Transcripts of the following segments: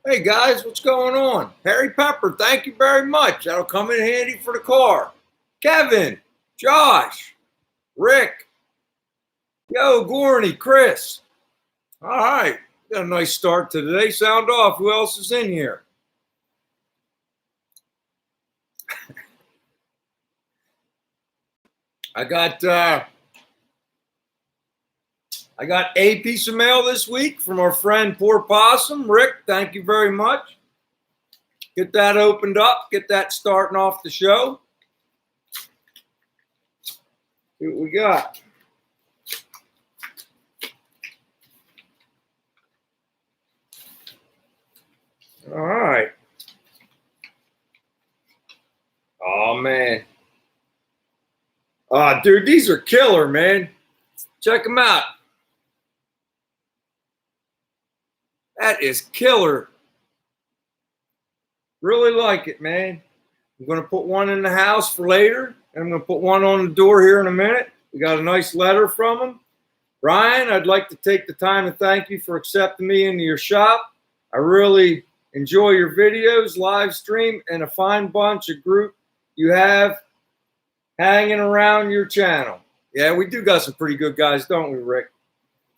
Hey guys, what's going on? Harry Pepper, thank you very much. That'll come in handy for the car. Kevin, Josh, Rick, yo, Gorney, Chris. All right, got a nice start to today. Sound off. Who else is in here? I got a piece of mail this week from our friend Poor Possum. Rick, thank you very much. Get that opened up. Get that starting off the show. See what we got. All right. Oh, man. Dude, these are killer, man. Check them out. That is killer. Really like it, man. I'm going to put one in the house for later, and I'm going to put one on the door here in a minute. We got a nice letter from him. Ryan, I'd like to take the time to thank you for accepting me into your shop. I really enjoy your videos, live stream, and a fine bunch of group you have hanging around your channel. Yeah, we do got some pretty good guys, don't we, Rick?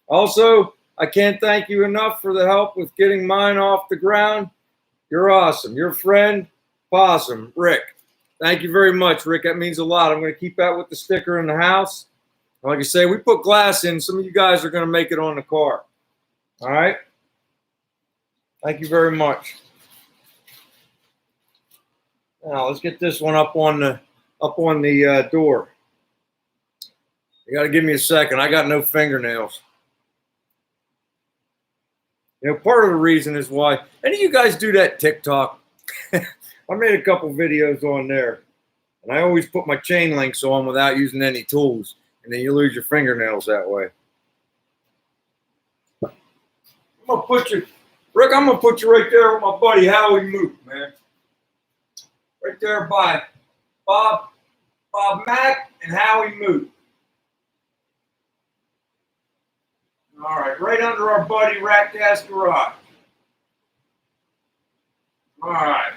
Also, I can't thank you enough for the help with getting mine off the ground. You're awesome. Your friend, Possum, Rick. Thank you very much, Rick. That means a lot. I'm going to keep that with the sticker in the house. Like I say, we put glass in. Some of you guys are going to make it on the car. All right? Thank you very much. Now, let's get this one up on the door. You got to give me a second. I got no fingernails. You know, part of the reason is why. Any of you guys do that TikTok? I made a couple videos on there, and I always put my chain links on without using any tools, and then you lose your fingernails that way. I'm gonna put you, Rick. I'm gonna put you right there with my buddy Howie Moot, man. Right there by Bob Mack and Howie Moot. All right, right under our buddy Rat Gas Garage. All right.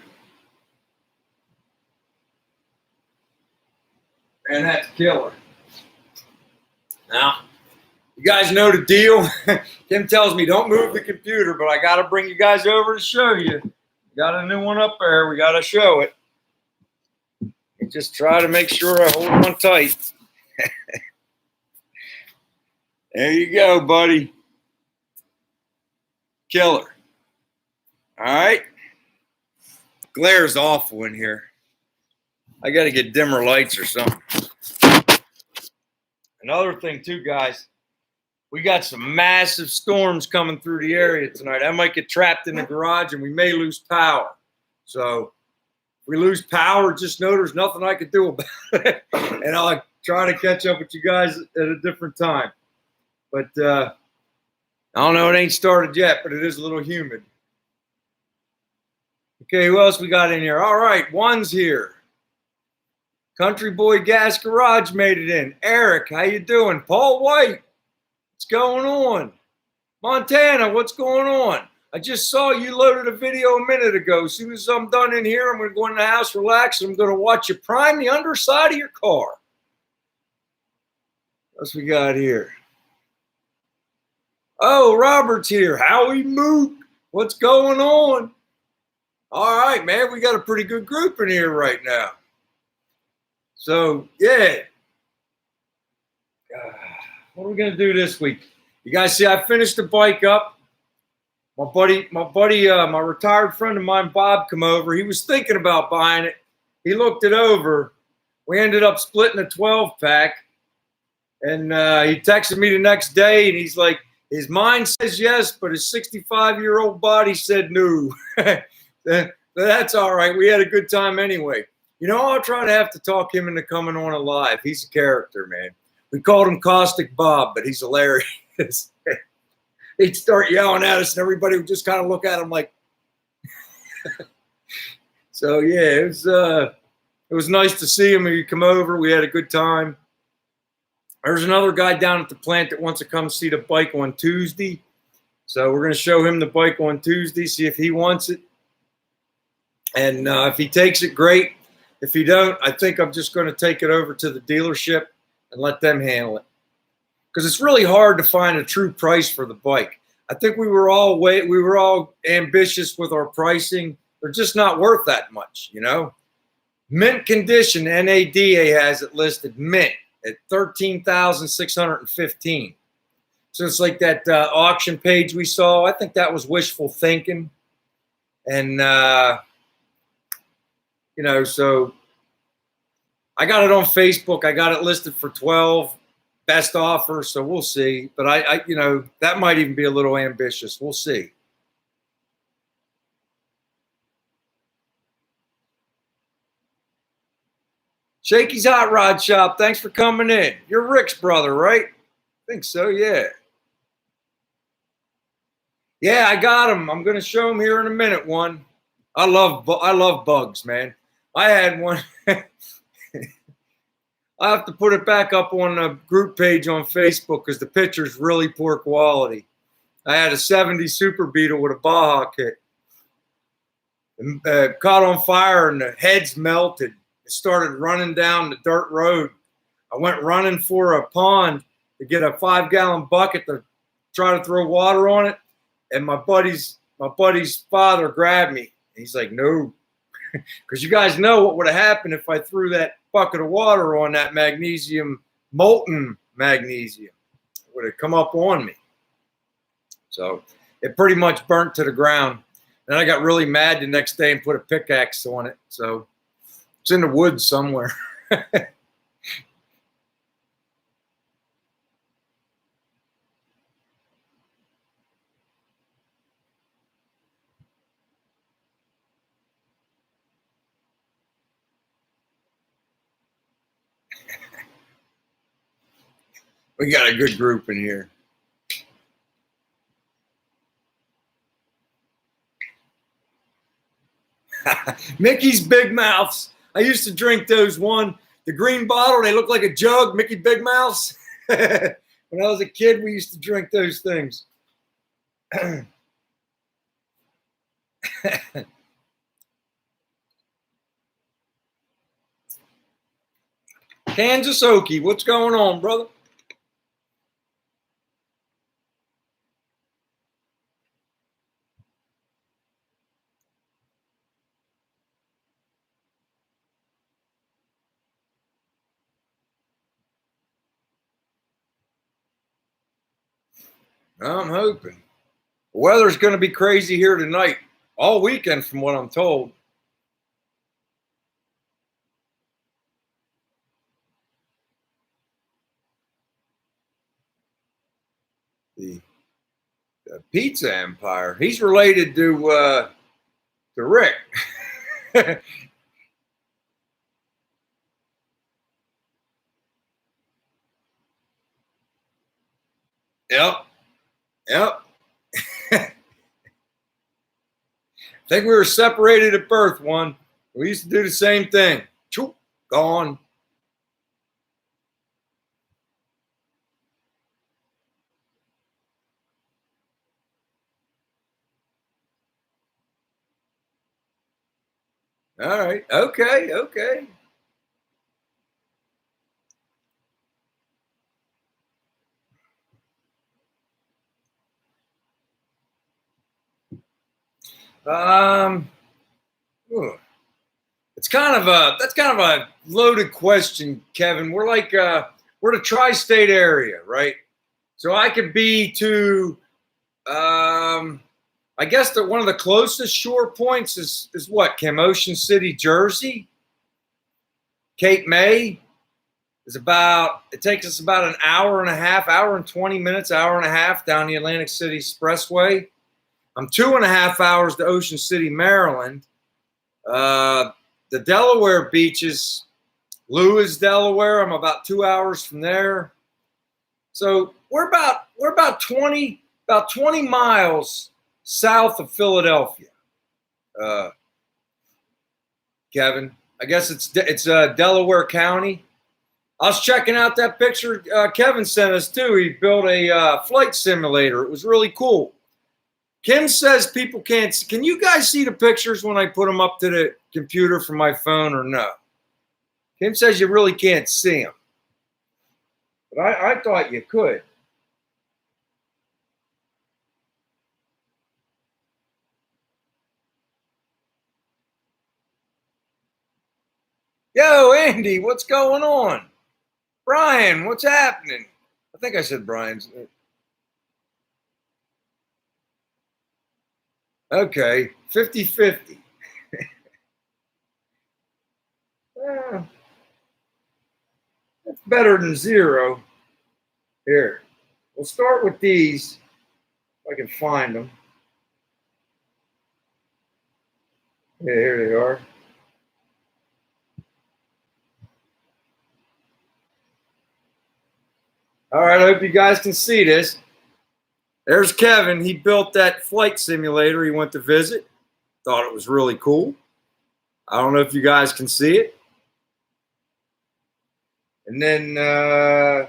And that's killer. Now, you guys know the deal. Kim tells me don't move the computer, but I got to bring you guys over to show you. Got a new one up there. We got to show it. And just try to make sure I hold on tight. There you go, buddy. Killer. All right. Glare's awful in here. I got to get dimmer lights or something. Another thing, too, guys. We got some massive storms coming through the area tonight. I might get trapped in the garage and we may lose power. So if we lose power, just know there's nothing I can do about it. And I'll try to catch up with you guys at a different time. But I don't know. It ain't started yet, but it is a little humid. Okay, who else we got in here? All right, one's here. Country Boy Gas Garage made it in. Eric, how you doing? Paul White, what's going on? Montana, what's going on? I just saw you loaded a video a minute ago. As soon as I'm done in here, I'm going to go in the house, relax, and I'm going to watch you prime the underside of your car. What else we got here? Oh, Robert's here. Howie Moot, what's going on? All right, man, we got a pretty good group in here right now. So, yeah. What are we going to do this week? You guys see, I finished the bike up. My retired friend of mine, Bob, come over. He was thinking about buying it. He looked it over. We ended up splitting a 12-pack. And he texted me the next day, and he's like, his mind says yes, but his 65-year-old body said no. That's all right. We had a good time anyway. You know, I'll try to have to talk him into coming on alive. He's a character, man. We called him Caustic Bob, but he's hilarious. He'd start yelling at us, and everybody would just kind of look at him like. So yeah, it was nice to see him. He'd come over. We had a good time. There's another guy down at the plant that wants to come see the bike on Tuesday. So we're going to show him the bike on Tuesday, see if he wants it. And if he takes it, great. If he don't, I think I'm just going to take it over to the dealership and let them handle it. Because it's really hard to find a true price for the bike. I think we were all ambitious with our pricing. They're just not worth that much, you know. Mint condition, NADA has it listed mint at $13,615. So it's like that auction page we saw. I think that was wishful thinking. And, you know, so I got it on Facebook. I got it listed for 12, best offer. So we'll see. But I you know, that might even be a little ambitious. We'll see. Shakey's Hot Rod Shop. Thanks for coming in. You're Rick's brother, right? I think so, yeah. Yeah, I got him. I'm going to show him here in a minute one. I love bugs, man. I had one. I have to put it back up on a group page on Facebook because the picture's really poor quality. I had a 70 Super Beetle with a Baja kit. Caught on fire and the heads melted. It started running down the dirt road. I went running for a pond to get a 5-gallon bucket to try to throw water on it. And my buddy's father grabbed me. He's like, no, because you guys know what would have happened if I threw that bucket of water on that magnesium, molten magnesium. It would have come up on me. So it pretty much burnt to the ground. Then I got really mad the next day and put a pickaxe on it. So it's in the woods somewhere. We got a good group in here. Mickey's Big Mouths. I used to drink those the green bottle. They look like a jug, Mickey Big Mouths. When I was a kid, we used to drink those things. Kansas Okie, what's going on, brother? I'm hoping. The weather's going to be crazy here tonight, all weekend from what I'm told. The Pizza Empire. He's related to Rick. Yep. I think we were separated at birth, one. We used to do the same thing. Choop, gone. All right. Okay. That's kind of a loaded question, Kevin. We're like we're the tri-state area, right? So I could be to I guess that one of the closest shore points is what, Kim? Ocean City, Jersey. Cape May is it takes us about an hour and a half, hour and 20 minutes, hour and a half down the Atlantic City Expressway. I'm 2.5 hours to Ocean City, Maryland. The Delaware beaches, Lewis, Delaware. I'm about 2 hours from there. So we're about 20 miles south of Philadelphia. Kevin, I guess it's Delaware County. I was checking out that picture Kevin sent us too. He built a flight simulator. It was really cool. Kim says people can't see. Can you guys see the pictures when I put them up to the computer from my phone or no? Kim says you really can't see them. But I thought you could. Yo, Andy, what's going on? Brian, what's happening? I think I said Brian's. Okay, 50-50. That's better than zero. Here, we'll start with these, if I can find them. Yeah, here they are. All right, I hope you guys can see this. There's Kevin. He built that flight simulator he went to visit. Thought it was really cool. I don't know if you guys can see it. And then the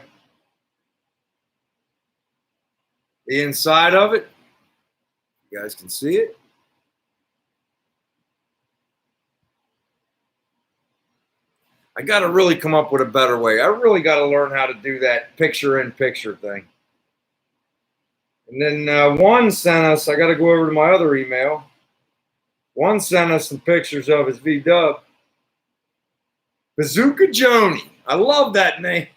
inside of it, you guys can see it. I got to really come up with a better way. I really got to learn how to do that picture-in-picture thing. And then one sent us, I got to go over to my other email. One sent us some pictures of his V-Dub. Bazooka Joni. I love that name.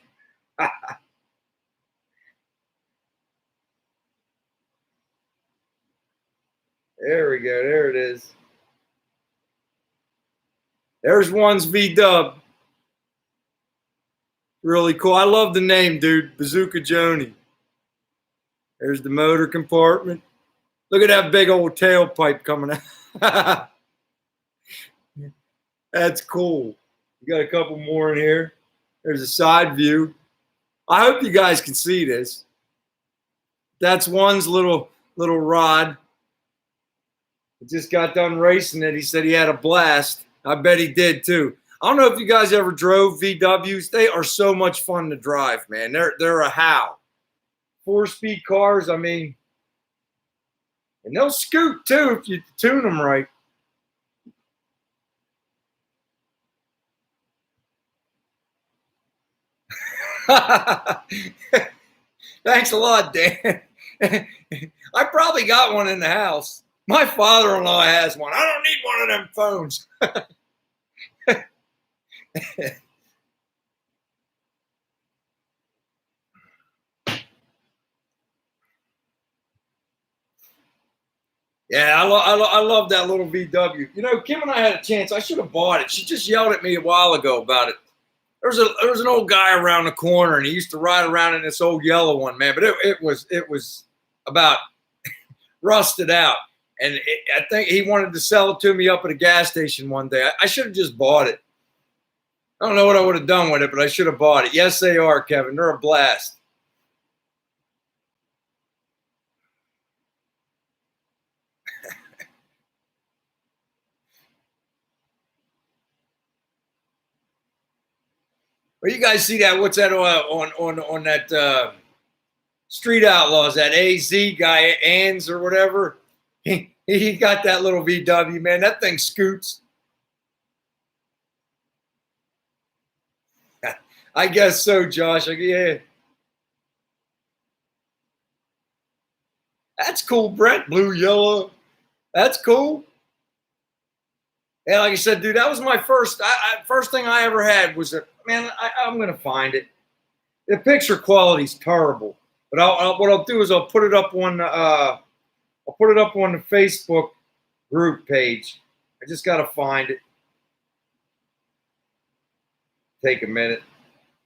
There we go. There it is. There's one's V-Dub. Really cool. I love the name, dude. Bazooka Joni. There's the motor compartment. Look at that big old tailpipe coming out. That's cool. You got a couple more in here. There's a side view. I hope you guys can see this. That's one's little rod. He just got done racing it. He said he had a blast. I bet he did too. I don't know if you guys ever drove VWs. They are so much fun to drive, man. They're a how. 4-speed cars, I mean, and they'll scoot too if you tune them right. Thanks a lot, Dan. I probably got one in the house. My father-in-law has one. I don't need one of them phones. Yeah, I love that little VW. You know, Kim and I had a chance. I should have bought it. She just yelled at me a while ago about it. There was an old guy around the corner, and he used to ride around in this old yellow one, man. But it was about rusted out, and I think he wanted to sell it to me up at a gas station one day. I should have just bought it. I don't know what I would have done with it, but I should have bought it. Yes, they are, Kevin. They're a blast. Well, you guys see that? What's that on that Street Outlaws? That AZ guy, Ans or whatever. He got that little VW, man. That thing scoots. I guess so, Josh. Yeah. That's cool, Brent. Blue, yellow. That's cool. Yeah, like I said, dude, that was my first thing I ever had was man, I'm going to find it. The picture quality's terrible. But what I'll do is I'll put it up on the Facebook group page. I just got to find it. Take a minute.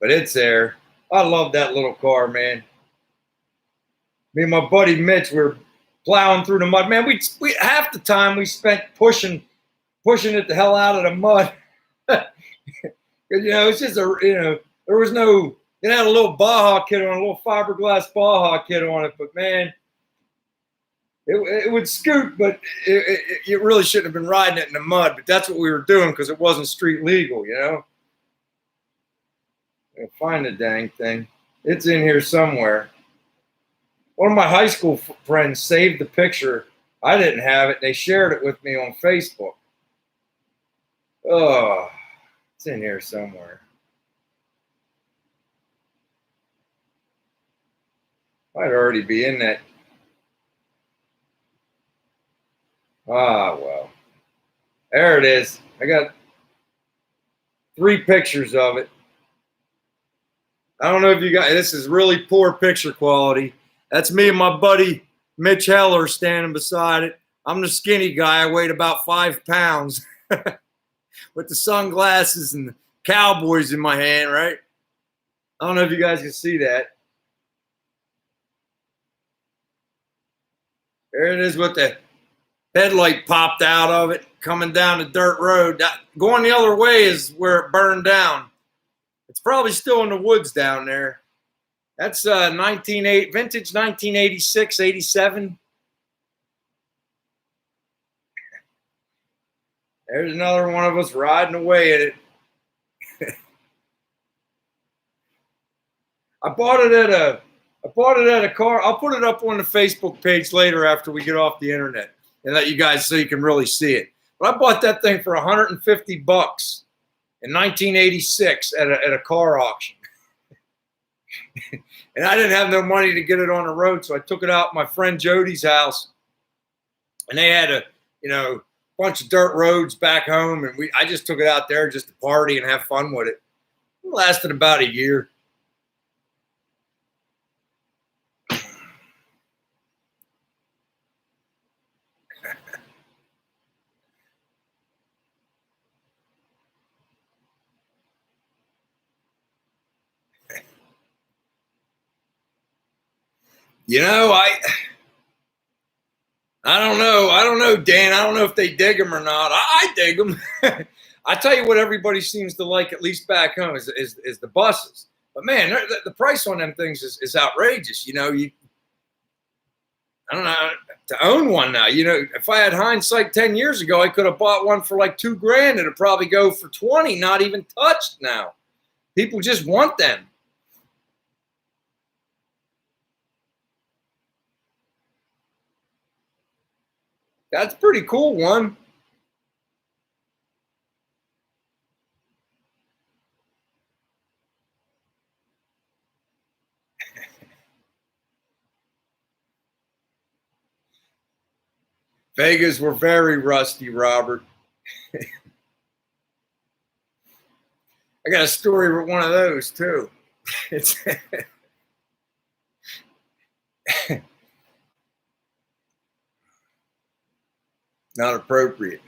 But it's there. I love that little car, man. Me and my buddy Mitch were plowing through the mud. Man, we half the time we spent pushing it the hell out of the mud. It's just there was no, it had a little Baja kit on, a little fiberglass Baja kit on it, but man, it would scoot, but it really shouldn't have been riding it in the mud, but that's what we were doing because it wasn't street legal, I'll find the dang thing. It's in here somewhere. One of my high school friends saved the picture I didn't have it. They shared it with me on Facebook. Oh, it's in here somewhere. Might already be in that. Ah, well. There it is. I got 3 pictures of it. I don't know if you guys, this is really poor picture quality. That's me and my buddy Mitch Heller standing beside it. I'm the skinny guy. I weighed about 5 pounds with the sunglasses and the Cowboys in my hand, right? I don't know if you guys can see that. There it is with the headlight popped out of it coming down the dirt road. Going the other way is where it burned down. It's probably still in the woods down there. That's vintage 1986, 87. There's another one of us riding away in it. I bought it at a car. I'll put it up on the Facebook page later after we get off the internet and let you guys so you can really see it. But I bought that thing for $150 in 1986 at a car auction. And I didn't have no money to get it on the road, so I took it out at my friend Jody's house. And they had a bunch of dirt roads back home, and I just took it out there just to party and have fun with it. It lasted about a year. I don't know. I don't know, Dan. I don't know if they dig them or not. I dig them. I tell you what, everybody seems to like, at least back home, is the buses. But man, the price on them things is outrageous. I don't know, to own one now. If I had hindsight 10 years ago, I could have bought one for like $2,000. It'd probably go for 20, not even touched now. People just want them. That's a pretty cool one. Vegas were very rusty, Robert. I got a story with one of those too. It's not appropriate.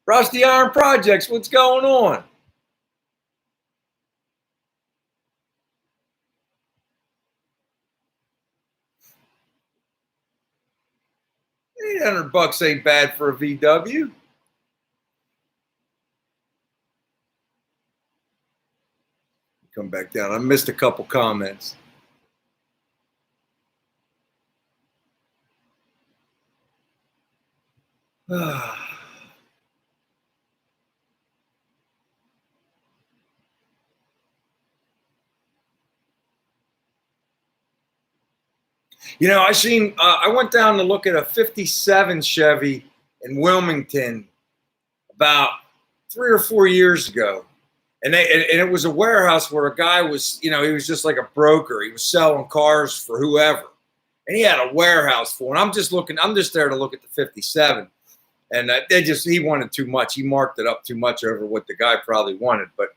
Rusty Iron Projects, what's going on? $800 ain't bad for a VW. Come back down. I missed a couple comments. I went down to look at a 57 Chevy in Wilmington about 3 or 4 years ago. And it was a warehouse where a guy was, he was just like a broker. He was selling cars for whoever. And he had a warehouse full. And I'm just there to look at the 57. And he wanted too much. He marked it up too much over what the guy probably wanted. But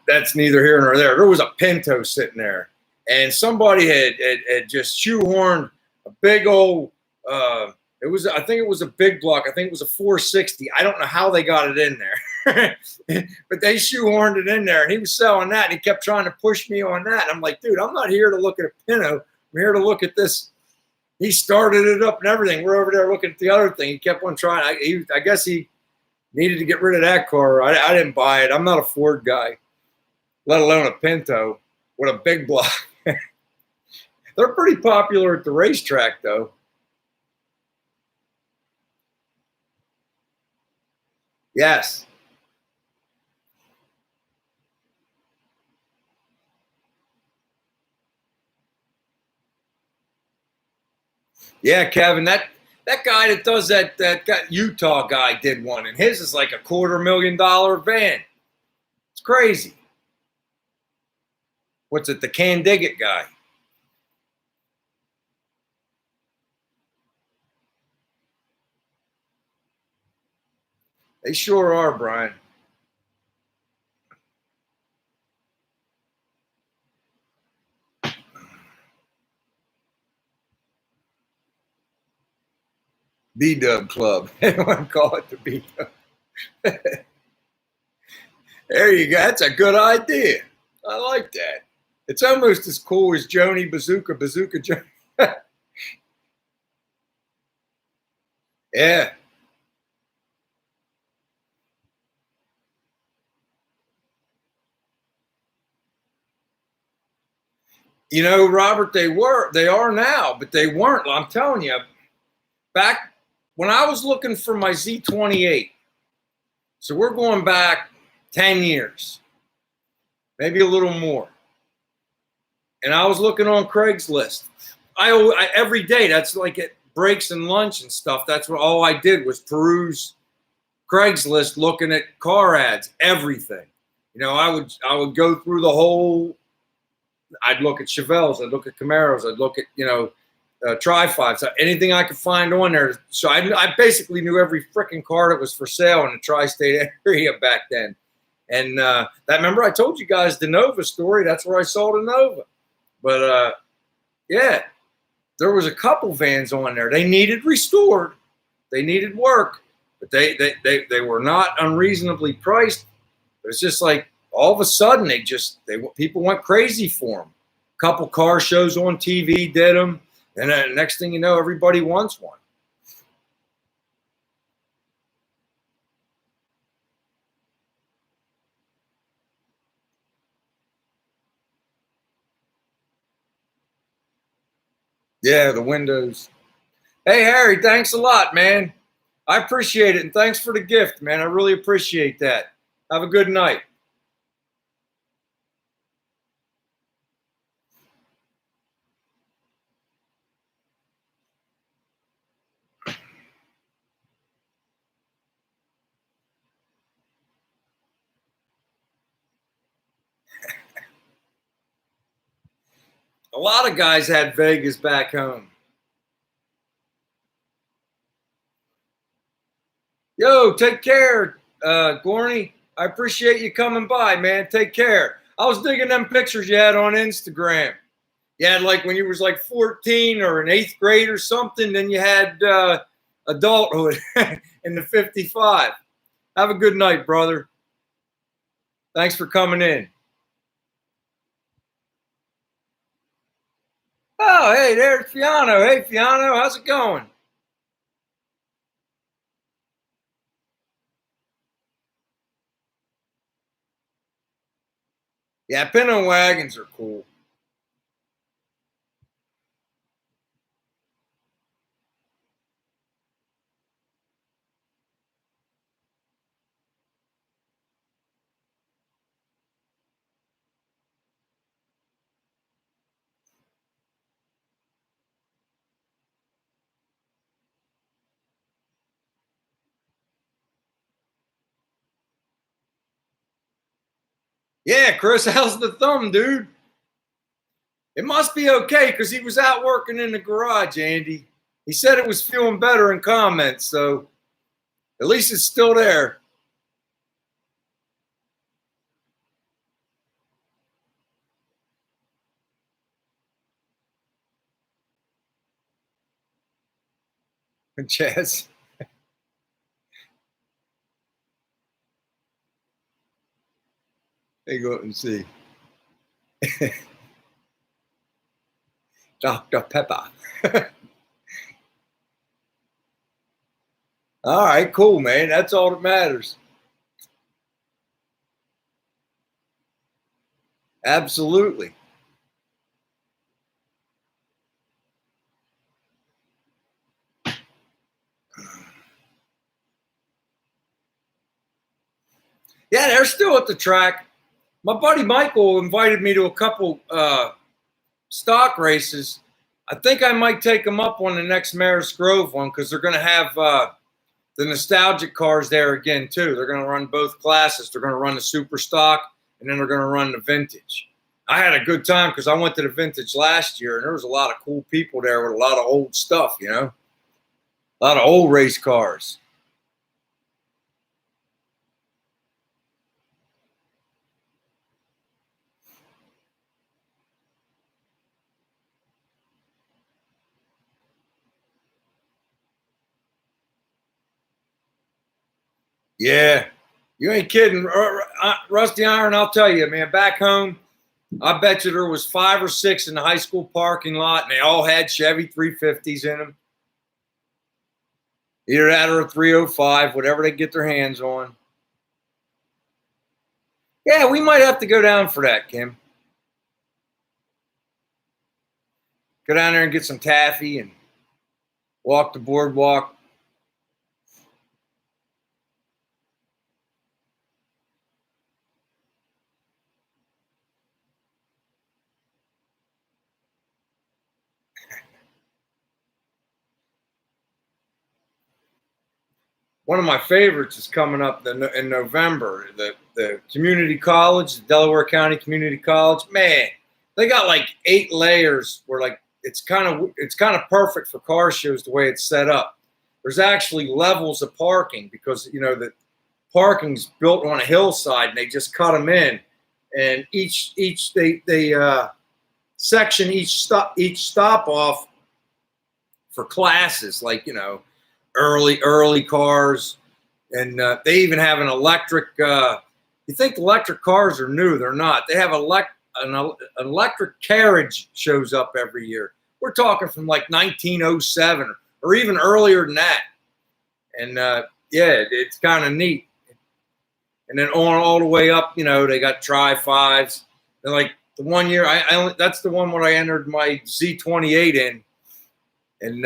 that's neither here nor there. There was a Pinto sitting there. And somebody had just shoehorned a big old, I think it was a big block. I think it was a 460. I don't know how they got it in there, but they shoehorned it in there, and he was selling that. And he kept trying to push me on that. And I'm like, dude, I'm not here to look at a Pinto. I'm here to look at this. He started it up and everything. We're over there looking at the other thing. He kept on trying. I guess he needed to get rid of that car. I didn't buy it. I'm not a Ford guy, let alone a Pinto with a big block. They're pretty popular at the racetrack, though. Yes. Yeah, Kevin, that guy that does that Utah guy did one, and his is like a $250,000 van. It's crazy. What's it? The Candiggit guy. They sure are, Brian. B-Dub Club. They want to call it the B-Dub. There you go. That's a good idea. I like that. It's almost as cool as Joni Bazooka Joni. Yeah. You know, Robert, they are now, but they weren't. I'm telling you, back when I was looking for my Z28, so we're going back 10 years, maybe a little more. And I was looking on Craigslist. I every day, that's like at breaks and lunch and stuff. That's what all I did was peruse Craigslist, looking at car ads, everything. You know, I would go through the whole. I'd look at Chevelles, I'd look at Camaros, I'd look at Tri-Fives, anything I could find on there. So I basically knew every freaking car that was for sale in the tri-state area back then. And remember I told you guys the Nova story. That's where I saw the Nova. But yeah, there was a couple vans on there. They needed restored, they needed work, but they were not unreasonably priced. It was just like all of a sudden people went crazy for them. A couple car shows on TV did them, and then next thing you know, everybody wants one. Yeah, the windows. Hey, Harry, thanks a lot, man. I appreciate it, and thanks for the gift, man. I really appreciate that. Have a good night. A lot of guys had Vegas back home. Yo, take care, Gorney. I appreciate you coming by, man. Take care. I was digging them pictures you had on Instagram. You had like when you was like 14 or in 8th grade or something, then you had adulthood in the 55. Have a good night, brother. Thanks for coming in. Oh, hey, there's Fiano. Hey, Fiano, how's it going? Yeah, pinto wagons are cool. Yeah, Chris, how's the thumb, dude? It must be okay because he was out working in the garage, Andy. He said it was feeling better in comments, so at least it's still there. Chaz. They go and see. Dr. Pepper. All right, cool, man. That's all that matters. Absolutely. Yeah, they're still at the track. My buddy Michael invited me to a couple stock races. I think I might take them up on the next Marist Grove one because they're going to have the nostalgic cars there again too. They're going to run both classes. They're going to run the super stock and then they're going to run the vintage. I had a good time because I went to the vintage last year and there was a lot of cool people there with a lot of old stuff, you know, a lot of old race cars. Yeah, you ain't kidding. Rusty Iron, I'll tell you, man, back home, I bet you there was 5 or 6 in the high school parking lot, and they all had Chevy 350s in them. Either that or a 305, whatever they get their hands on. Yeah, we might have to go down for that, Kim. Go down there and get some taffy and walk the boardwalk. One of my favorites is coming up in November. The community college, the Delaware County Community College. Man, they got like 8 layers where like it's kind of perfect for car shows the way it's set up. There's actually levels of parking because you know the parking's built on a hillside and they just cut them in, and they section each stop off for classes like you know early cars, and they even have an electric. You think electric cars are new? They're not. They have an electric carriage shows up every year. We're talking from like 1907 or even earlier than that. And yeah, it's kind of neat. And then on all the way up, you know, they got Tri-5s. And like the one year, that's the one where I entered my Z28 in, and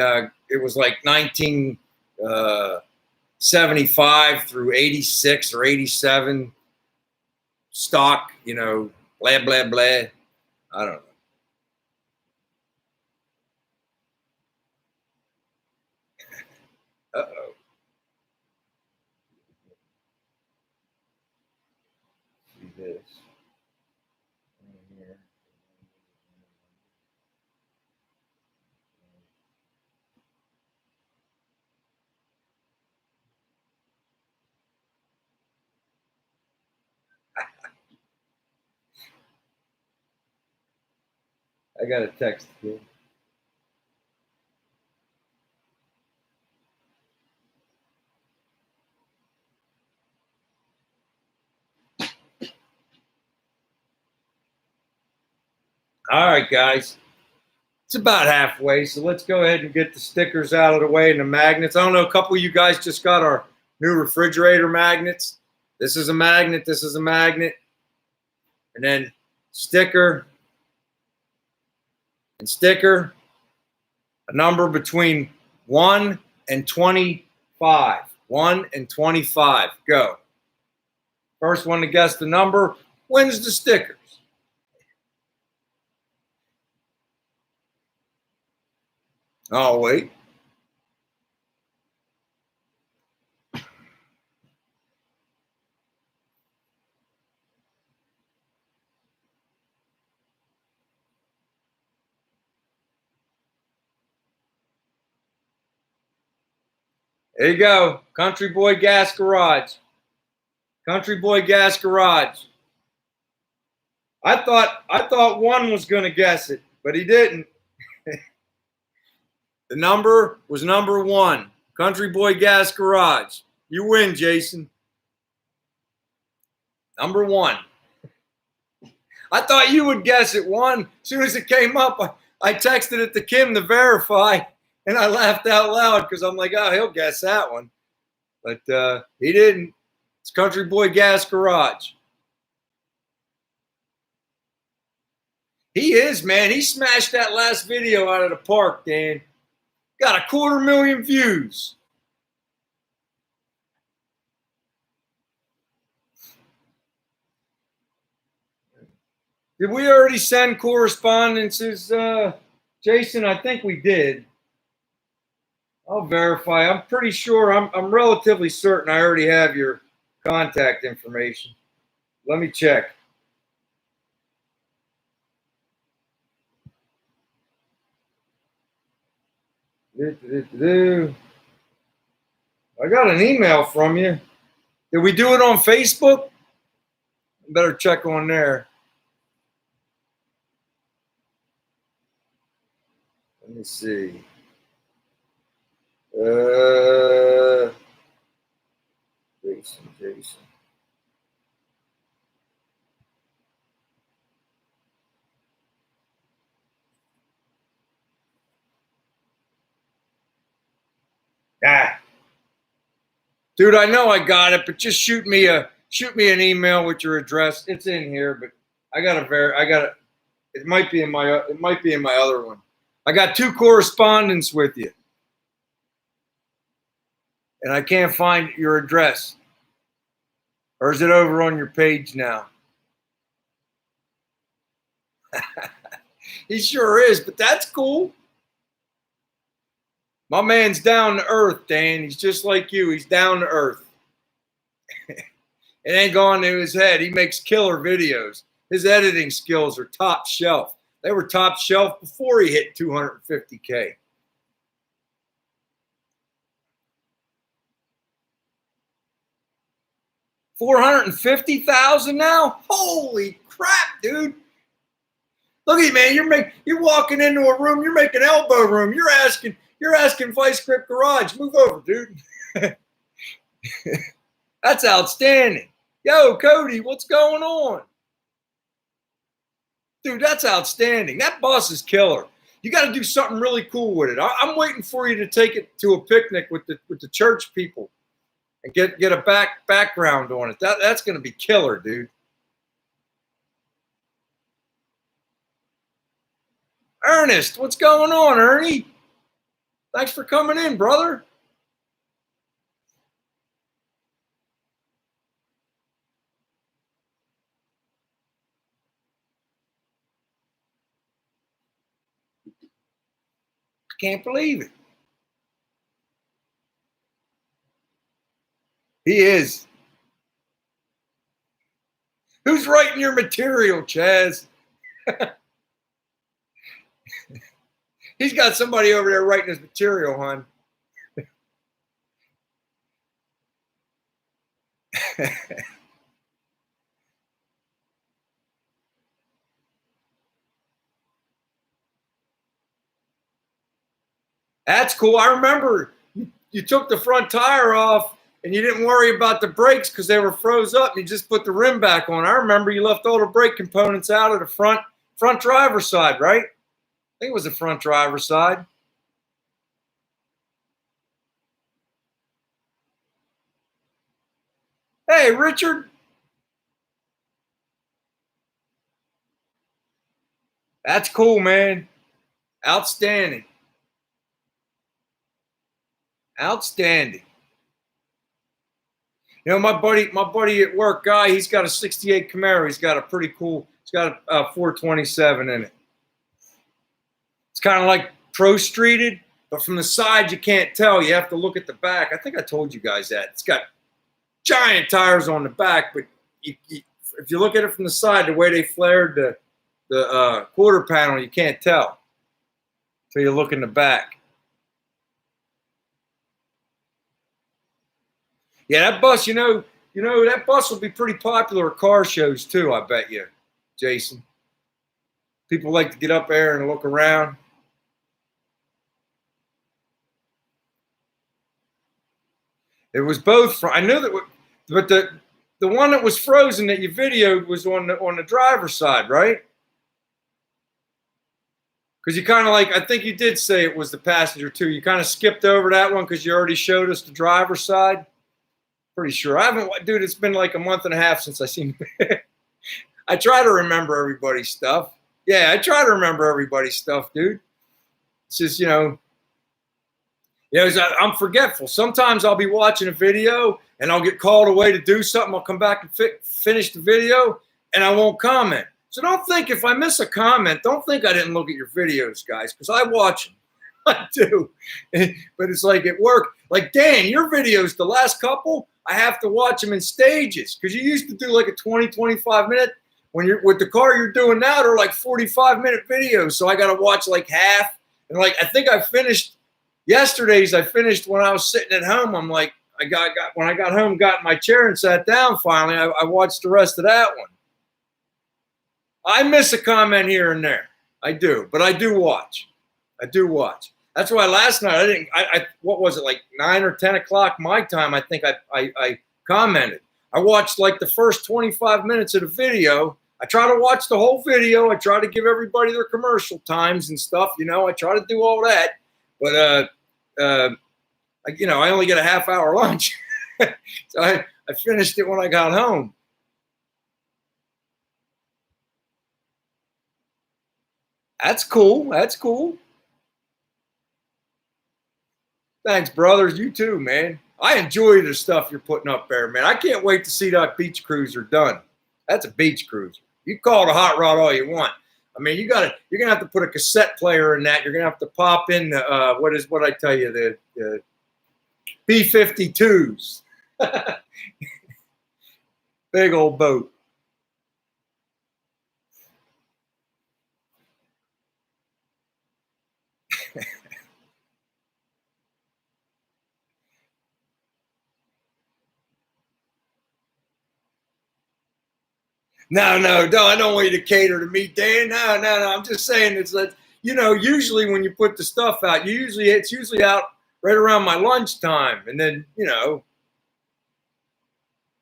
it was like 1975 through 86 or 87 stock, you know, blah, blah, blah. I don't know. Uh-oh. See this. Here. I got a text here. All right, guys. It's about halfway, so let's go ahead and get the stickers out of the way and the magnets. I don't know, a couple of you guys just got our new refrigerator magnets. This is a magnet, this is a magnet. And then sticker and sticker, a number between 1 and 25. 1 and 25. Go. First one to guess the number wins the stickers. Oh, wait. There you go. Country Boy Gas Garage. Country Boy Gas Garage. I thought one was going to guess it, but he didn't. The number was number 1. Country Boy Gas Garage. You win, Jason. Number 1. I thought you would guess it 1. As soon as it came up, I texted it to Kim to verify, and I laughed out loud because I'm like, oh, he'll guess that one. But he didn't. It's Country Boy Gas Garage. He is, man. He smashed that last video out of the park, Dan. Got 250,000 views. Did we already send correspondences, Jason, I think we did. I'll verify. I'm pretty sure. I'm relatively certain I already have your contact information. Let me check. I got an email from you. Did we do it on Facebook? Better check on there. Let me see. Jason. Ah, dude, I know I got it, but just shoot me an email with your address. It's in here, but I got it might be in my other one. I got 2 correspondents with you, and I can't find your address. Or is it over on your page now? He sure is, but that's cool. My man's down to earth, Dan. He's just like you. He's down to earth. It ain't gone to his head. He makes killer videos. His editing skills are top shelf. They were top shelf before he hit 250K. $450,000 now? Holy crap, dude. Look at you, man. You're walking into a room, you're making elbow room. You're asking Vice Grip Garage. Move over, dude. That's outstanding. Yo, Cody, what's going on? Dude, that's outstanding. That bus is killer. You got to do something really cool with it. I'm waiting for you to take it to a picnic with the church people and get a background on it. That's going to be killer, dude. Ernest, what's going on, Ernie? Thanks for coming in, brother. Can't believe it. He is. Who's writing your material, Chaz? He's got somebody over there writing his material, hon. That's cool. I remember you took the front tire off and you didn't worry about the brakes because they were froze up. You just put the rim back on. I remember you left all the brake components out of the front driver's side, right? I think it was the front driver's side. Hey, Richard. That's cool, man. Outstanding. Outstanding. You know, my buddy at work, Guy, he's got a 68 Camaro. He's got a pretty cool, he's got a 427 in it. It's kind of like pro streeted, but from the side, you can't tell. You have to look at the back. I think I told you guys that. It's got giant tires on the back, but if you look at it from the side, the way they flared the quarter panel, you can't tell until you look in the back. Yeah, that bus, you know, that bus will be pretty popular at car shows too, I bet you, Jason. People like to get up there and look around. It was both. I knew that, but the one that was frozen that you videoed was on the driver's side, right? Because you kind of I think you did say it was the passenger too. You kind of skipped over that one because you already showed us the driver's side. Pretty sure. I haven't, dude, it's been like a month and a half since I seen it. I try to remember everybody's stuff. Yeah, I try to remember everybody's stuff, dude. It's just, I'm forgetful. Sometimes I'll be watching a video and I'll get called away to do something. I'll come back and finish the video and I won't comment. So don't think if I miss a comment, don't think I didn't look at your videos, guys, because I watch them. I do. But it's like at work, like, Dan, your videos, the last couple, I have to watch them in stages because you used to do like a 20, 25 minute. When you're with the car you're doing now, they're like 45-minute videos. So I got to watch like half. And like, I think I finished yesterday's. I finished when I was sitting at home. I'm like, when I got home, got in my chair and sat down finally, I watched the rest of that one. I miss a comment here and there. I do, but I do watch. I do watch. That's why last night what was it, like 9 or 10 o'clock my time? I think I commented. I watched like the first 25 minutes of the video. I try to watch the whole video. I try to give everybody their commercial times and stuff. You know, I try to do all that. But, I only get a half-hour lunch. So I finished it when I got home. That's cool. That's cool. Thanks, brothers. You too, man. I enjoy the stuff you're putting up there, man. I can't wait to see that beach cruiser done. That's a beach cruiser. You call it a hot rod all you want. I mean, you're gonna have to put a cassette player in that. You're gonna have to pop in the what I tell you, the B-52s. Big old boat. No, I don't want you to cater to me, Dan. No. I'm just saying it's like, usually when you put the stuff out, it's usually out right around my lunchtime. And then,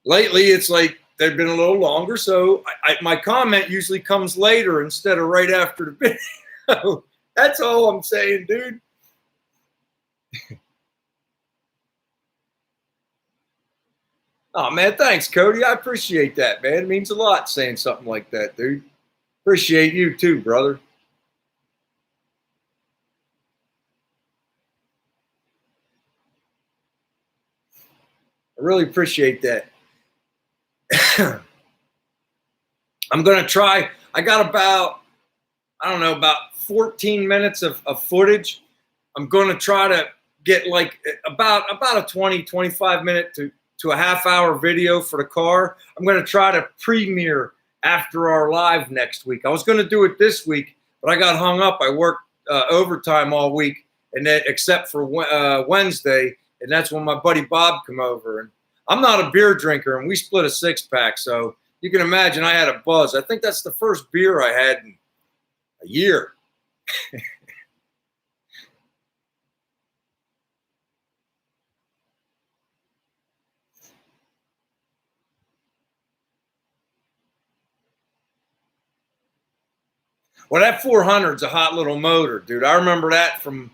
lately it's like they've been a little longer. So my comment usually comes later instead of right after the video. That's all I'm saying, dude. Oh, man, thanks, Cody. I appreciate that, man. It means a lot saying something like that, dude. Appreciate you too, brother. I really appreciate that. I'm going to try. I got about 14 minutes of footage. I'm going to try to get like about a 20, 25 minute to a half-hour video for the car. I'm going to try to premiere after our live next week. I was going to do it this week, but I got hung up. I worked overtime all week, and then except for Wednesday, and that's when my buddy Bob come over. And I'm not a beer drinker, and we split a 6-pack, so you can imagine I had a buzz. I think that's the first beer I had in a year. Well, that 400's a hot little motor, dude. I remember that from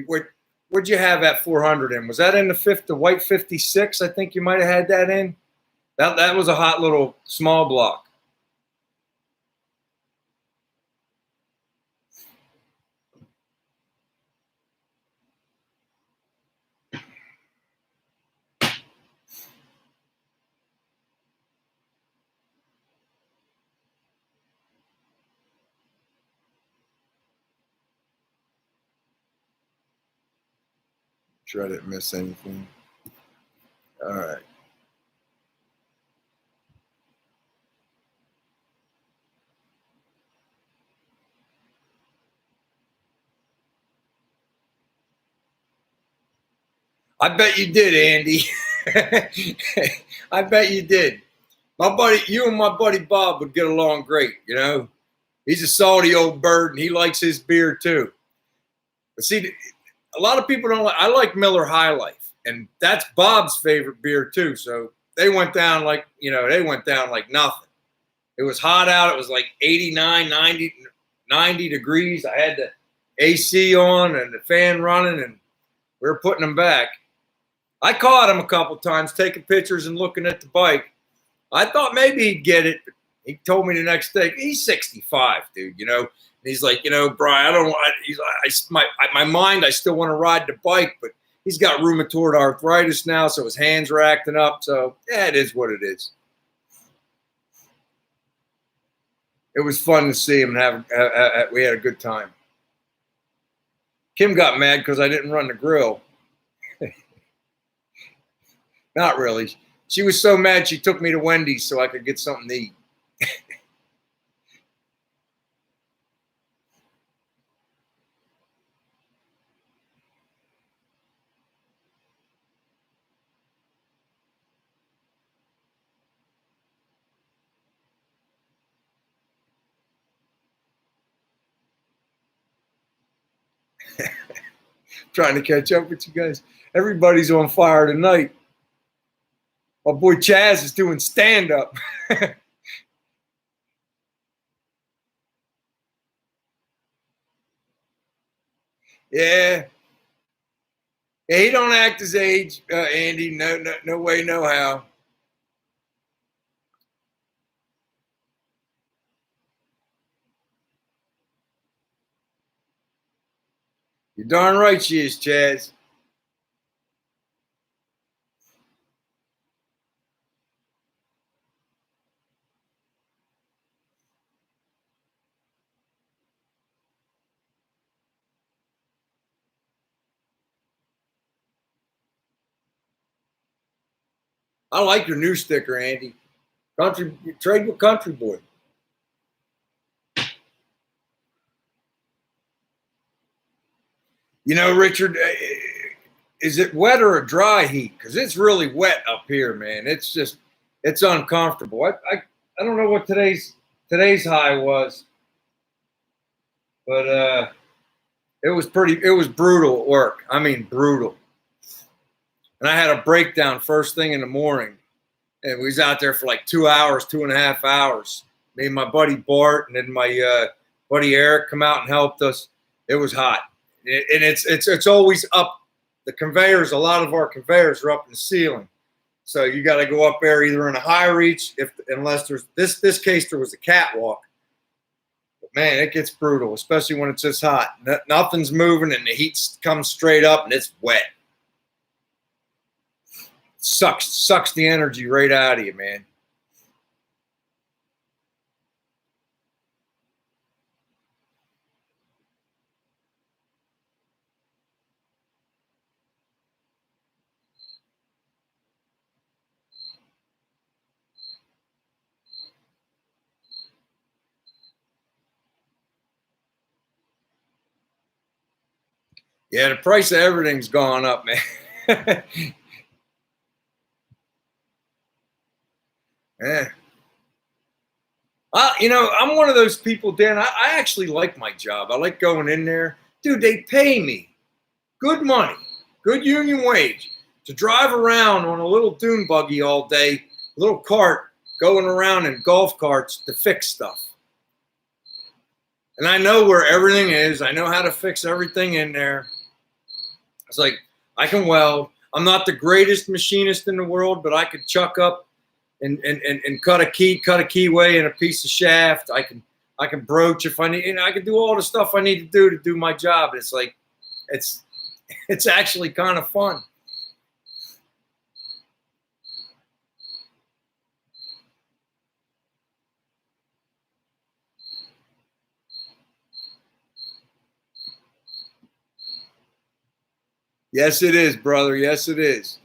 where'd you have that 400 in? Was that in the white 56? I think you might have had that in. That was a hot little small block. Sure I didn't miss anything. All right. I bet you did, Andy. I bet you did. You and my buddy Bob would get along great, He's a salty old bird, and he likes his beer too. But see, a lot of people don't like. I like Miller High Life, and that's Bob's favorite beer too. So they went down like nothing. It was hot out. It was like 89, 90 degrees. I had the AC on and the fan running, and we were putting them back. I caught him a couple times taking pictures and looking at the bike. I thought maybe he'd get it, but he told me the next day, he's 65, dude, And he's like, Brian, I don't want, my mind, I still want to ride the bike, but he's got rheumatoid arthritis now, so his hands are acting up. So, yeah, it is what it is. it was fun to see him and we had a good time. Kim got mad because I didn't run the grill. Not really. She was so mad she took me to Wendy's so I could get something to eat. Trying to catch up with you guys. Everybody's on fire tonight. My boy Chaz is doing stand-up. Yeah. He don't act his age, Andy. No way, no how. You're darn right she is, Chaz. I like your new sticker, Andy. Trade with Country Boy. You know, Richard, is it wet or a dry heat? Because it's really wet up here, man. It's uncomfortable. I don't know what today's high was, but it was brutal at work. I mean, brutal. And I had a breakdown first thing in the morning, and we was out there for like 2 hours, 2.5 hours. Me and my buddy Bart, and then my buddy Eric come out and helped us. It was hot, and it's always up. The conveyors, a lot of our conveyors are up in the ceiling, so you got to go up there either in a high reach, unless there's this case there was a catwalk. But man, it gets brutal, especially when it's this hot. Nothing's moving, and the heat comes straight up, and it's wet. Sucks the energy right out of you, man. Yeah, the price of everything's gone up, man. Yeah. I'm one of those people, Dan. I actually like my job. I like going in there. Dude, they pay me good money, good union wage to drive around on a little dune buggy all day, a little cart going around in golf carts to fix stuff. And I know where everything is. I know how to fix everything in there. It's like, I can weld. I'm not the greatest machinist in the world, but I could chuck up and cut a keyway and a piece of shaft. I can broach if I need, and I can do all the stuff I need to do my job. It's like, it's actually kind of fun. Yes, it is, brother. Yes, it is.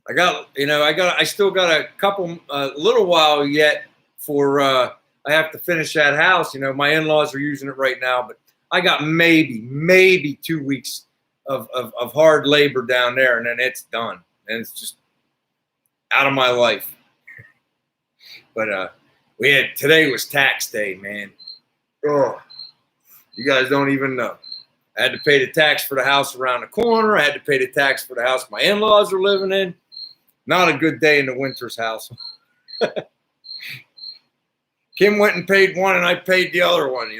I still got a couple, little while yet for, I have to finish that house. My in-laws are using it right now, but I got maybe 2 weeks of hard labor down there, and then it's done. And it's just out of my life. But today was tax day, man. Oh, you guys don't even know. I had to pay the tax for the house around the corner. I had to pay the tax for the house my in-laws are living in. Not a good day in the Winters house. Kim went and paid one, and I paid the other one,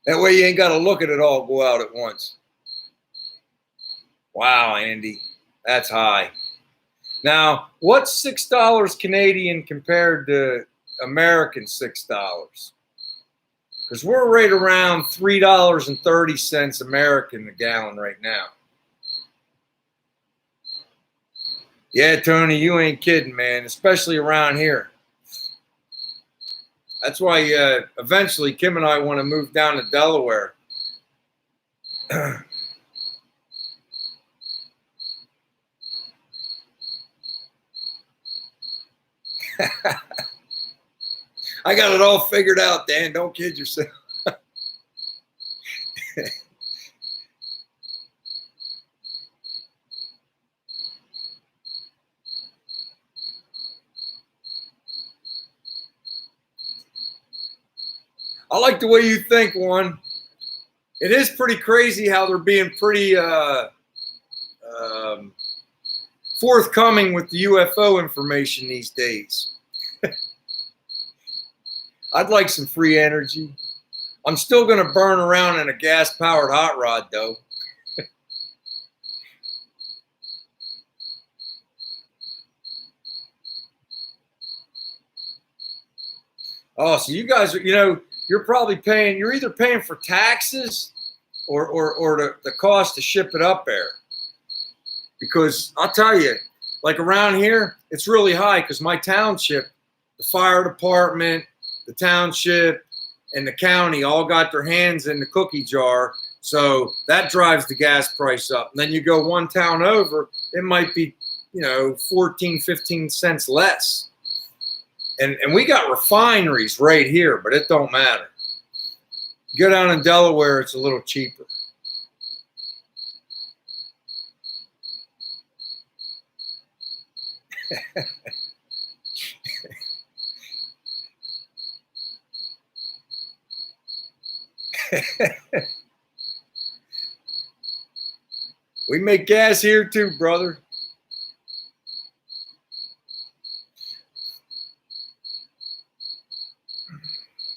That way you ain't got to look at it all go out at once. Wow, Andy. That's high. Now, what's $6 Canadian compared to American $6? Because we're right around $3.30 American a gallon right now. Yeah, Tony, you ain't kidding, man, especially around here. That's why eventually Kim and I want to move down to Delaware. I got it all figured out, Dan. Don't kid yourself. I like the way you think, Juan. It is pretty crazy how they're being pretty forthcoming with the UFO information these days. I'd like some free energy. I'm still going to burn around in a gas-powered hot rod, though. Oh, so you guys are, you're probably paying, you're either paying for taxes or the cost to ship it up there. Because I'll tell you, like around here, it's really high because my township, the fire department, the township, and the county all got their hands in the cookie jar. So that drives the gas price up. And then you go one town over, it might be, 14, 15 cents less. And we got refineries right here, but it don't matter. You go down in Delaware, it's a little cheaper. We make gas here too, brother.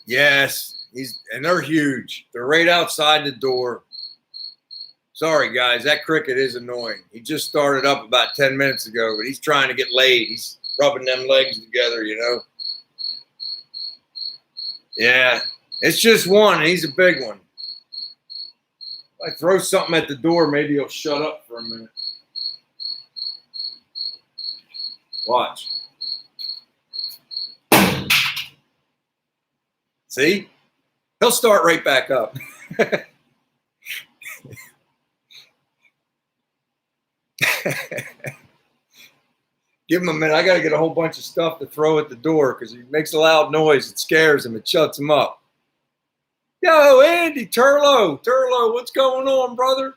Yes, and they're huge. They're right outside the door. Sorry, guys, that cricket is annoying. He just started up about 10 minutes ago, but he's trying to get laid. He's rubbing them legs together, Yeah, it's just one, and he's a big one. If I throw something at the door, maybe he'll shut up for a minute. Watch. See? He'll start right back up. Give him a minute. I got to get a whole bunch of stuff to throw at the door because he makes a loud noise. It scares him. It shuts him up. Yo, Andy, Turlo, what's going on, brother?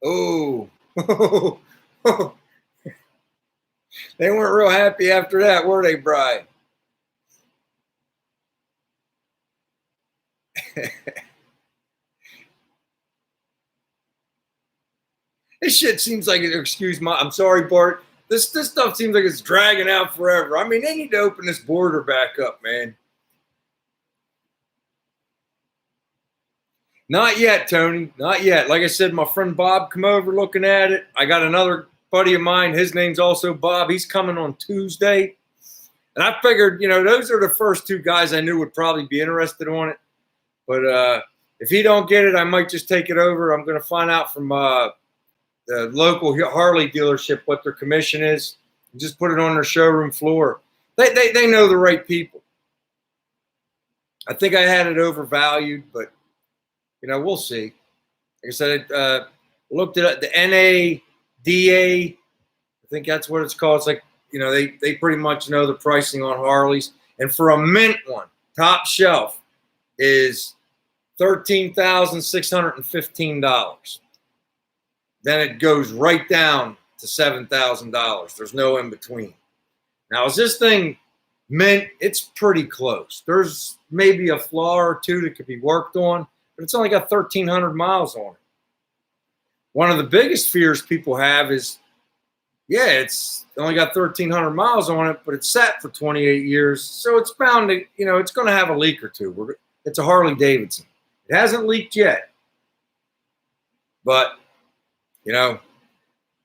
Oh, they weren't real happy after that, were they, Brian? This shit seems like I'm sorry, Bart. This stuff seems like it's dragging out forever. I mean, they need to open this border back up, man. Not yet, Tony. Not yet. Like I said, my friend Bob come over looking at it. I got another buddy of mine. His name's also Bob. He's coming on Tuesday. And I figured, those are the first two guys I knew would probably be interested on it. But if he don't get it, I might just take it over. I'm going to find out from the local Harley dealership what their commission is and just put it on their showroom floor. They know the right people. I think I had it overvalued, but we'll see. Like I said, I looked at the NADA. I think that's what it's called. It's like, they pretty much know the pricing on Harleys. And for a mint one, top shelf is $13,615. Then it goes right down to $7,000. There's no in between. Now, is this thing mint? It's pretty close. There's maybe a flaw or two that could be worked on, but it's only got 1,300 miles on it. One of the biggest fears people have is, it's only got 1,300 miles on it, but it's sat for 28 years. So it's bound to, it's going to have a leak or two. It's a Harley Davidson. It hasn't leaked yet, but you know,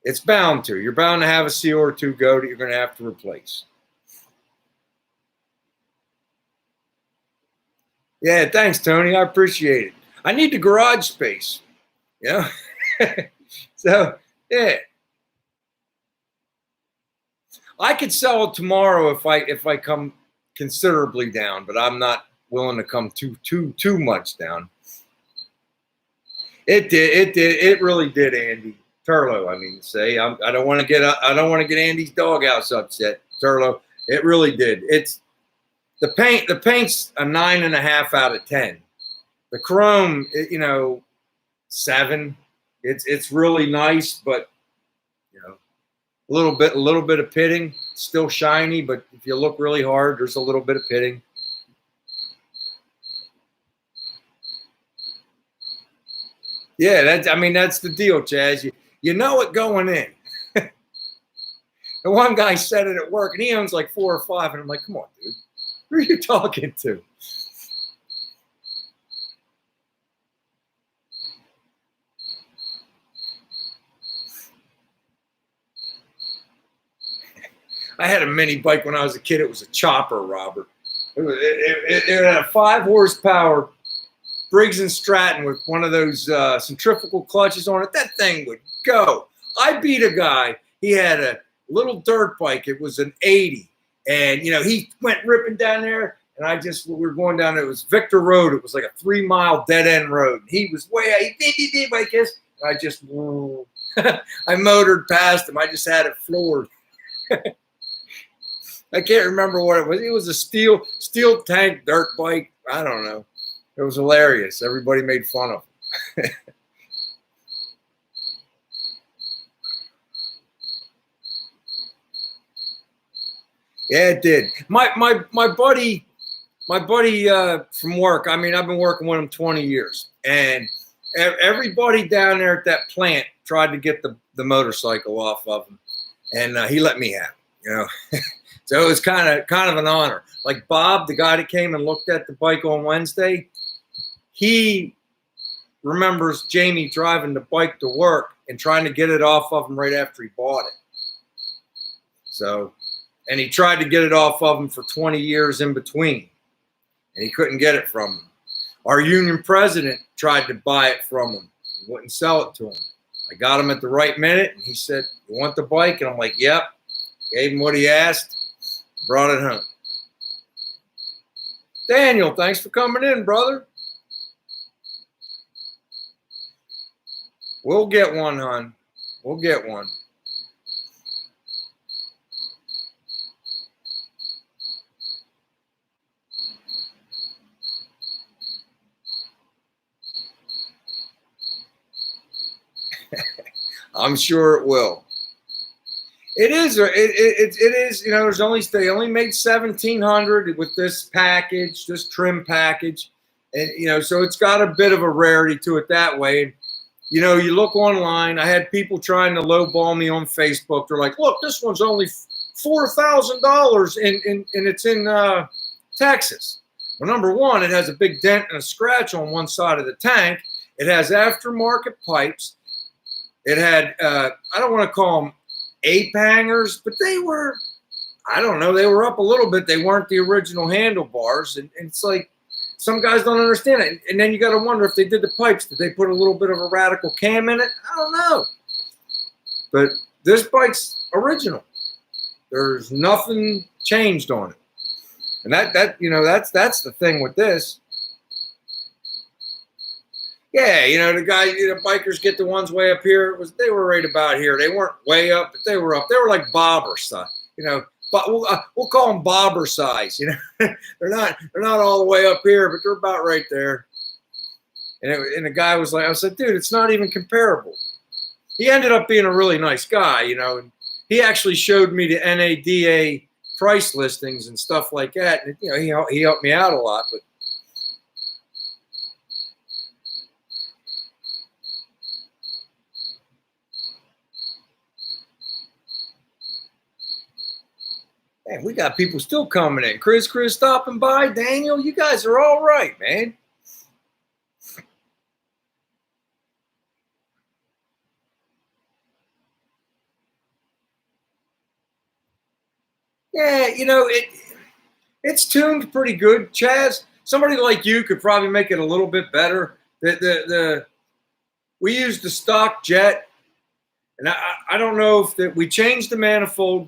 it's bound to. You're bound to have a seal or two go that you're going to have to replace. Yeah, thanks, Tony. I appreciate it. I need the garage space. You know? So, yeah. I could sell it tomorrow if I come considerably down, but I'm not willing to come too much down. It really did, Andy Turlo. I mean to say, I don't want to get Andy's doghouse upset, Turlo. It really did. It's the paint. The paint's a 9.5 out of 10. The chrome, 7. It's really nice, but a little bit of pitting. Still shiny, but if you look really hard, there's a little bit of pitting. Yeah, that's the deal, Chaz. You know it going in. The one guy said it at work, and he owns like 4 or 5, and I'm like, come on, dude, who are you talking to? I had a mini bike when I was a kid. It was a chopper, Robert. It had a 5 horsepower Briggs & Stratton with one of those centrifugal clutches on it. That thing would go. I beat a guy. He had a little dirt bike. It was an 80. And, he went ripping down there. And we were going down there. It was Victor Road. It was like a 3-mile dead-end road. He was way out. He did like this. And I just, I motored past him. I just had it floored. I can't remember what it was. It was a steel tank dirt bike. I don't know. It was hilarious. Everybody made fun of him. Yeah, it did. My buddy from work. I mean, I've been working with him 20 years, and everybody down there at that plant tried to get the motorcycle off of him, and he let me have it, So it was kind of an honor. Like Bob, the guy that came and looked at the bike on Wednesday, he remembers Jamie driving the bike to work and trying to get it off of him right after he bought it. So, and he tried to get it off of him for 20 years in between, and he couldn't get it from him. Our union president tried to buy it from him. He wouldn't sell it to him. I got him at the right minute, and he said, "You want the bike?" And I'm like, "Yep." Gave him what he asked. Brought it home. Daniel, thanks for coming in, brother. We'll get one, hon. We'll get one. I'm sure it will. It is. It is. They only made 1,700 with this package, this trim package, and so it's got a bit of a rarity to it that way. You look online. I had people trying to lowball me on Facebook. They're like, "Look, this one's only $4,000, and it's in Texas." Well, number one, it has a big dent and a scratch on one side of the tank. It has aftermarket pipes. It had I don't want to call them ape hangers, but they were, I don't know, they were up a little bit. They weren't the original handlebars. And it's like, some guys don't understand it. And then you got to wonder if they did the pipes, did they put a little bit of a radical cam in it? I don't know. But this bike's original. There's nothing changed on it. And that's the thing with this. Yeah, the guy, bikers get the ones way up here. They were right about here. They weren't way up, but they were up. They were like bobber size, But we'll call them bobber size. they're not all the way up here, but they're about right there. And the guy was like, I said, dude, it's not even comparable. He ended up being a really nice guy, and he actually showed me the NADA price listings and stuff like that. And he helped me out a lot, but. Man, we got people still coming in. Chris stopping by. Daniel, you guys are all right, man. Yeah, it's tuned pretty good, Chaz. Somebody like you could probably make it a little bit better. The we used the stock jet, and I don't know if that we changed the manifold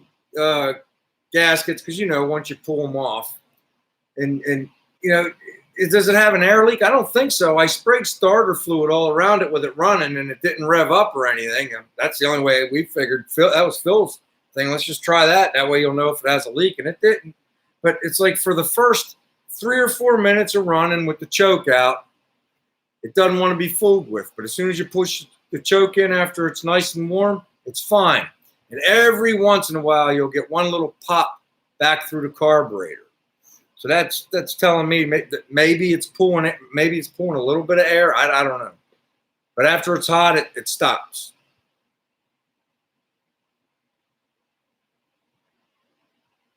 gaskets because once you pull them off, and does it have an air leak? I don't think so. I sprayed starter fluid all around it with it running, and it didn't rev up or anything. That's the only way we figured. That was Phil's thing. Let's just try that. That way you'll know if it has a leak, and it didn't. But it's like for the first 3 or 4 minutes of running with the choke out, it doesn't want to be fooled with. But as soon as you push the choke in after it's nice and warm, it's fine. And every once in a while, you'll get one little pop back through the carburetor. So that's telling me that maybe it's pulling it. Maybe it's pulling a little bit of air. I don't know. But after it's hot, it stops.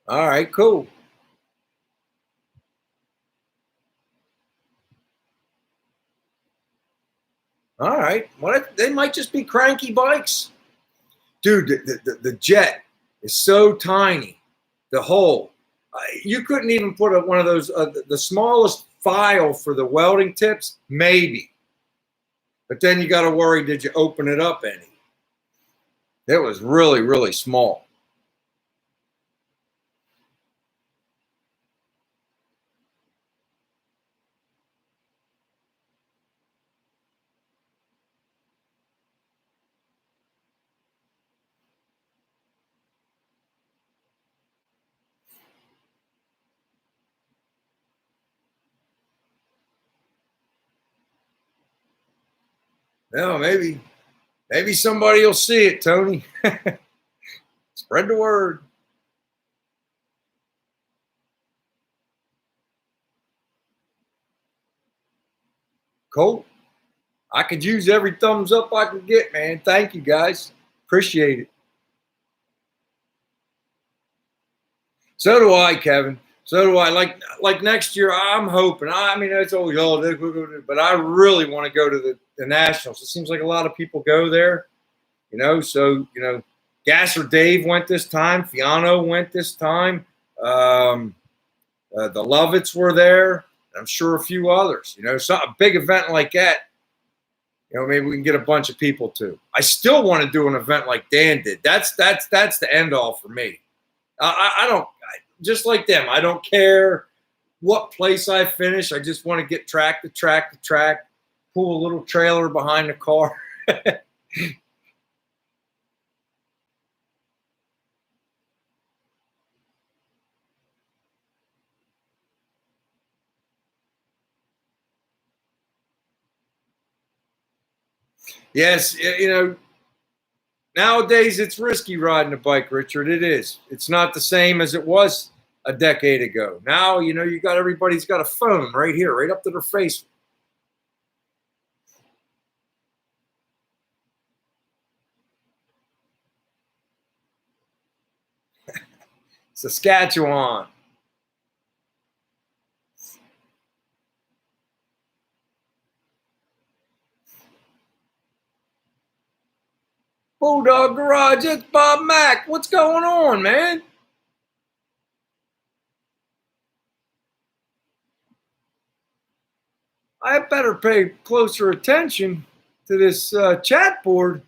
All right, cool. All right. Well, they might just be cranky bikes. Dude, the jet is so tiny. The hole. You couldn't even put one of those, the smallest file for the welding tips, maybe. But then you got to worry, did you open it up any? It was really, really small. No, maybe somebody will see it, Tony. Spread the word. Cool. I could use every thumbs up I can get, man. Thank you, guys. Appreciate it. So do I, Kevin. So do I. Like next year, I'm hoping. I mean, it's always but I really want to go to the Nationals. It seems like a lot of people go there, So Gasser Dave went this time. Fiano went this time. The Lovitz were there. I'm sure a few others. So a big event like that. Maybe we can get a bunch of people too. I still want to do an event like Dan did. That's the end all for me. I don't just like them. I don't care what place I finish. I just want to get track to track to track, pull a little trailer behind the car. Yes, nowadays it's risky riding a bike, Richard. It is. It's not the same as it was a decade ago. Now, you got everybody's got a phone right here, right up to their face. Saskatchewan. Bulldog Garage, it's Bob Mack. What's going on, man? I better pay closer attention to this chat board.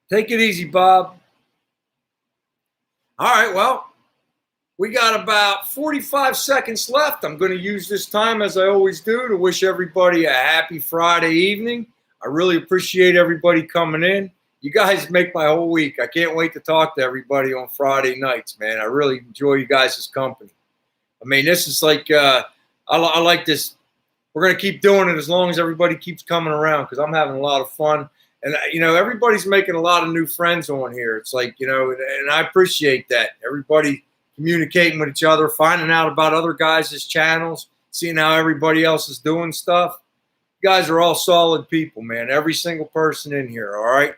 Take it easy, Bob. All right, well, we got about 45 seconds left. I'm going to use this time, as I always do, to wish everybody a happy Friday evening. I really appreciate everybody coming in. You guys make my whole week. I can't wait to talk to everybody on Friday nights, man. I really enjoy you guys' company. I mean, this is like, I like this. We're going to keep doing it as long as everybody keeps coming around because I'm having a lot of fun. And, everybody's making a lot of new friends on here. It's like, and I appreciate that. Everybody communicating with each other, finding out about other guys' channels, seeing how everybody else is doing stuff. You guys are all solid people, man. Every single person in here, all right?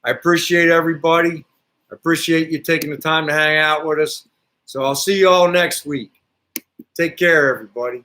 I appreciate everybody. I appreciate you taking the time to hang out with us. So I'll see you all next week. Take care, everybody.